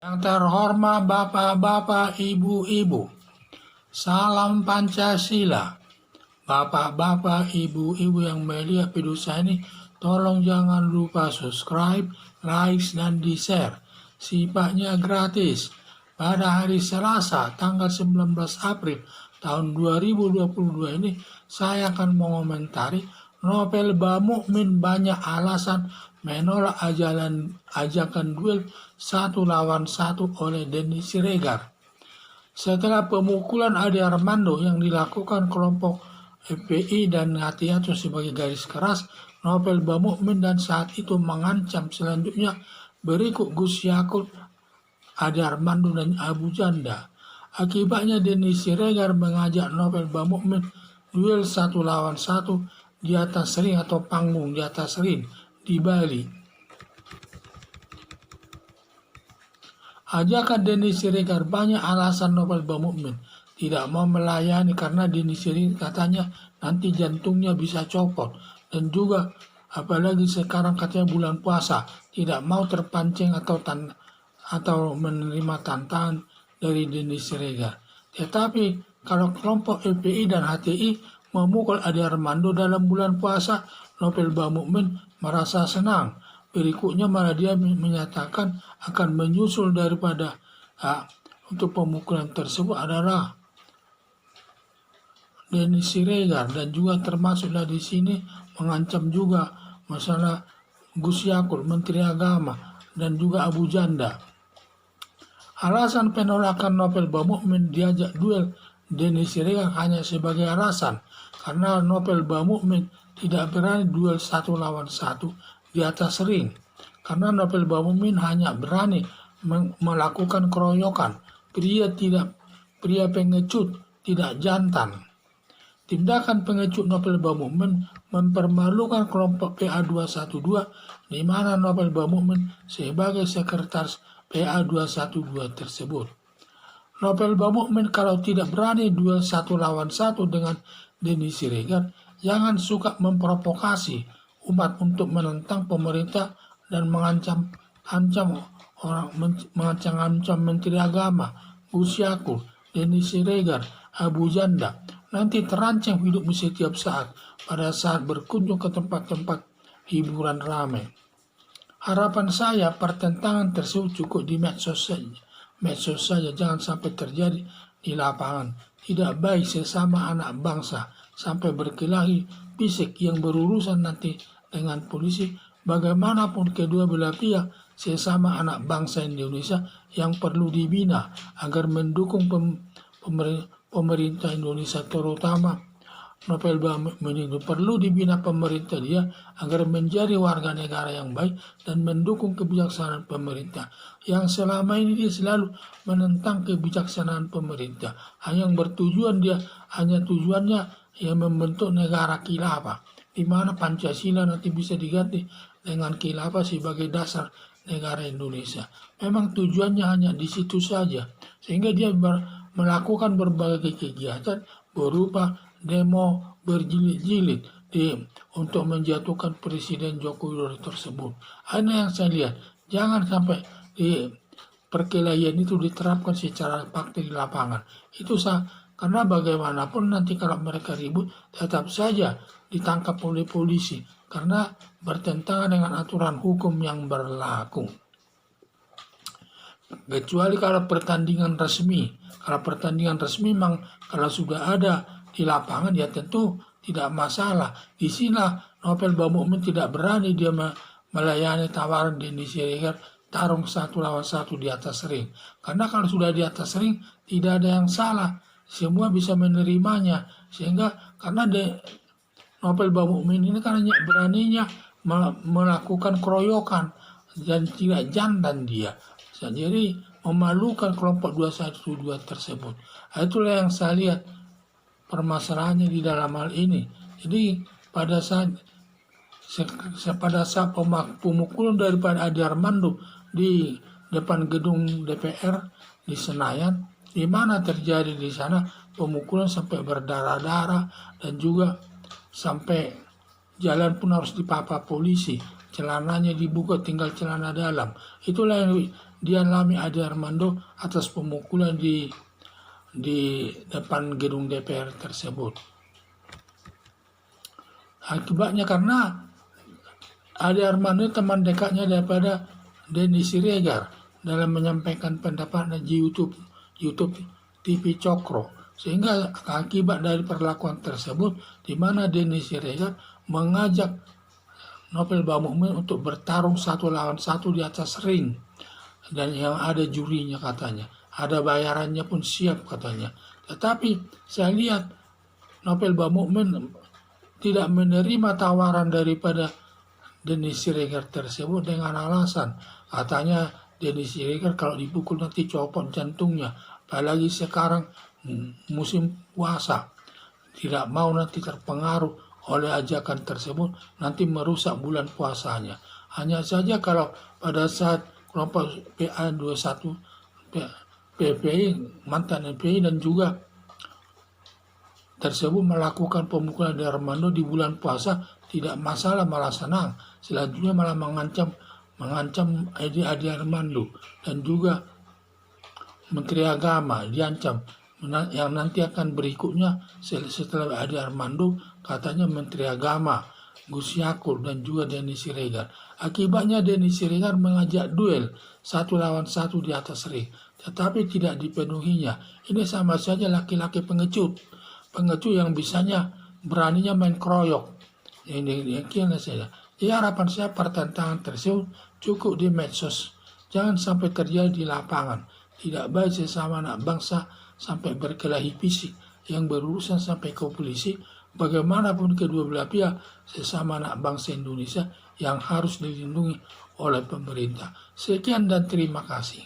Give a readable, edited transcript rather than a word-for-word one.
Yang terhormat Bapak-Bapak, Ibu-Ibu, salam Pancasila. Bapak-bapak, ibu-ibu yang melihat video saya ini, tolong jangan lupa subscribe, like, dan di-share. Sifatnya gratis. Pada hari Selasa, tanggal 19 April tahun 2022 ini, saya akan mengomentari novel Bamukmin banyak alasan menolak ajakan duel 1 lawan 1 oleh Denny Siregar. Setelah pemukulan Ade Armando yang dilakukan kelompok FPI dan Ngati-Ato sebagai garis keras, novel Bamukmin dan saat itu mengancam selanjutnya berikut Gus Yakut, Ade Armando, dan Abu Janda. Akibatnya Denny Siregar mengajak novel Bamukmin duel 1 lawan 1 di atas ring atau panggung di atas ring di Bali. Ajakan Denny Siregar banyak alasan novel Bamukmin tidak mau melayani karena Denny Siregar katanya nanti jantungnya bisa copot, dan juga apalagi sekarang katanya bulan puasa tidak mau terpancing atau menerima tantangan dari Denny Siregar. Tetapi kalau kelompok FPI dan HTI memukul Ade Armando dalam bulan puasa, novel Bamukmin merasa senang. Berikutnya malah dia menyatakan akan menyusul daripada untuk pemukulan tersebut adalah Denny Siregar, dan juga termasuklah di sini mengancam juga masalah Gus Yakut, Menteri Agama, dan juga Abu Janda. Alasan penolakan novel Bamukmin diajak duel Denny Siregar hanya sebagai alasan karena novel Bamukmin tidak berani duel 1 lawan 1 di atas ring, karena novel Bamukmin hanya berani melakukan keroyokan, pria pengecut, tidak jantan. Tindakan pengecut novel Bamukmin mempermalukan kelompok PA212, di mana novel Bamukmin sebagai sekretaris PA212 tersebut. Novel Bamukmin kalau tidak berani duel 1 lawan 1 dengan Denny Siregar, jangan suka memprovokasi umat untuk menentang pemerintah dan mengancam Menteri Agama, Gus Yakut, Denny Siregar, Abu Janda. Nanti terancam hidupmu setiap saat pada saat berkunjung ke tempat-tempat hiburan ramai. Harapan saya pertentangan tersebut cukup di medsos saja, jangan sampai terjadi di lapangan. Tidak baik sesama anak bangsa sampai berkelahi fisik yang berurusan nanti dengan polisi. Bagaimanapun kedua belah pihak sesama anak bangsa Indonesia yang perlu dibina agar mendukung pemerintah Indonesia, terutama novel Bamukmin itu perlu dibina pemerintah dia agar menjadi warga negara yang baik dan mendukung kebijaksanaan pemerintah yang selama ini dia selalu menentang kebijaksanaan pemerintah, hanya tujuannya yang membentuk negara khilafah, di mana Pancasila nanti bisa diganti dengan khilafah sebagai dasar negara Indonesia. Memang tujuannya hanya di situ saja, sehingga dia melakukan berbagai kegiatan berupa demo berjilid-jilid untuk menjatuhkan Presiden Joko Widodo tersebut. Hanya yang saya lihat, jangan sampai perkelahian itu diterapkan secara fakta di lapangan. Karena bagaimanapun nanti kalau mereka ribut, tetap saja ditangkap oleh polisi karena bertentangan dengan aturan hukum yang berlaku. Kecuali kalau pertandingan resmi. Kalau pertandingan resmi memang kalau sudah ada di lapangan ya tentu tidak masalah. Di sini novel Bamukmin tidak berani dia melayani tawaran Denny Siregar tarung 1 lawan 1 di atas ring. Karena kalau sudah di atas ring tidak ada yang salah. Semua bisa menerimanya. Sehingga karena novel Bamukmin ini kan hanya beraninya melakukan keroyokan dan tidak jantan dia. Jadi memalukan kelompok 212 tersebut. Itulah yang saya lihat permasalahannya di dalam hal ini. Jadi pada saat pemukulan daripada Ade Armando di depan gedung DPR di Senayan, di mana terjadi di sana pemukulan sampai berdarah-darah dan juga sampai jalan pun harus dipapa polisi, celananya dibuka tinggal celana dalam. Itulah Dian Lami Ade Armando atas pemukulan di depan gedung DPR tersebut. Akibatnya karena Ade Armando teman dekatnya daripada Denny Siregar dalam menyampaikan pendapatnya di YouTube TV Cokro, sehingga akibat dari perlakuan tersebut di mana Denny Siregar mengajak Nopel Bamukmin untuk bertarung 1 lawan 1 di atas ring, dan yang ada jurinya katanya, ada bayarannya pun siap katanya. Tetapi saya lihat Nopel Bamukmin tidak menerima tawaran daripada Denny Siregar tersebut dengan alasan katanya Denny Siregar kalau dipukul nanti copot jantungnya, apalagi sekarang musim puasa, tidak mau nanti terpengaruh oleh ajakan tersebut, nanti merusak bulan puasanya. Hanya saja kalau pada saat kelompok PA21 PPI, mantan PPI dan juga tersebut melakukan pemukulan di Armando di bulan puasa, tidak masalah, malah senang. Selanjutnya malah mengancam Ade Armando dan juga Menteri Agama diancam, yang nanti akan berikutnya setelah Ade Armando katanya Menteri Agama Gus Yakul dan juga Denny Siregar. Akibatnya Denny Siregar mengajak duel 1 lawan 1 di atas ring, tetapi tidak dipenuhinya. Ini sama saja laki-laki pengecut yang bisanya beraninya main kroyok. Ini saja. Jadi harapan saya pertentangan tersebut cukup di medsos, jangan sampai terjadi di lapangan. Tidak baik sesama anak bangsa sampai berkelahi fisik yang berurusan sampai ke polisi. Bagaimanapun kedua belah pihak sesama anak bangsa Indonesia yang harus dilindungi oleh pemerintah. Sekian dan terima kasih.